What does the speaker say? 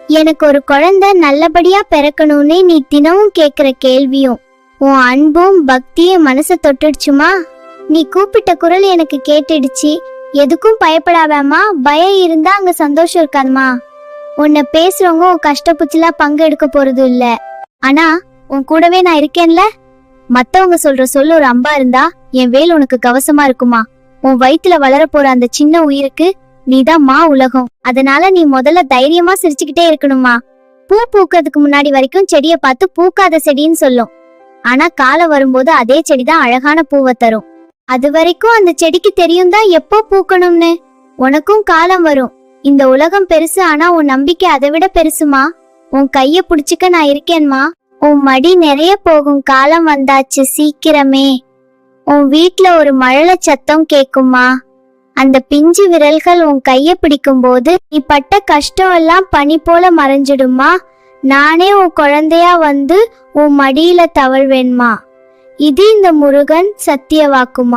எனக்கு ஒரு குழந்தை நல்லபடியா பிறக்கணும்னு நீ தினமும் கேக்குற கேள்வியும் உன் அன்பும் பக்தியும் மனசை தொட்டுடுச்சுமா. நீ கூப்பிட்ட குரல் எனக்கு கேட்டுடுச்சு. எதுக்கும் பயப்படாதம்மா. பயம் இருந்தா அங்க சந்தோஷம் இருக்காதுமா. உன்னை பேசுறவங்க உன் கஷ்டப்புச்சுல பங்கு எடுக்க போறது இல்ல. ஆனா உன் கூடவே நான் இருக்கேன்ல. மத்தவங்க சொல்ற சொல்லு ஒரு அம்பா இருந்தா என் வேல் உனக்கு கவசமா இருக்குமா. உன் வயித்துல வளர போற அந்த சின்ன உயிருக்கு நீதான் மா உலகம். அதனால நீ முதல்ல தைரியமா சிரிச்சுக்கிட்டே இருக்கணுமா. பூ பூக்கிறதுக்கு முன்னாடி வரைக்கும் செடிய பார்த்து பூக்காத செடின்னு சொல்லும். ஆனா காலம் வரும்போது அதே செடிதான் அழகான பூவை தரும். அது வரைக்கும் அந்த செடிக்கு தெரியும் தான் எப்போ பூக்கணும்னு. உனக்கும் காலம் வரும். இந்த உலகம் பெருசு, ஆனா உன் நம்பிக்கை அதை விட பெருசுமா. உன் கைய புடிச்சுக்க நான் இருக்கேன்மா. உன் மடி நிறைய போகும் காலம் வந்தாச்சு சீக்கிரமே. உன் வீட்ல ஒரு மழலை சத்தம் கேக்குமா. அந்த பிஞ்சு விரல்கள் உன் கைய பிடிக்கும் போது நீ பட்ட கஷ்டம் எல்லாம் பனி போல மறைஞ்சிடுமா. நானே உன் குழந்தையா வந்து உன் மடியில தவழ்வேன்மா. இது இந்த முருகன் சத்திய வாக்குமா.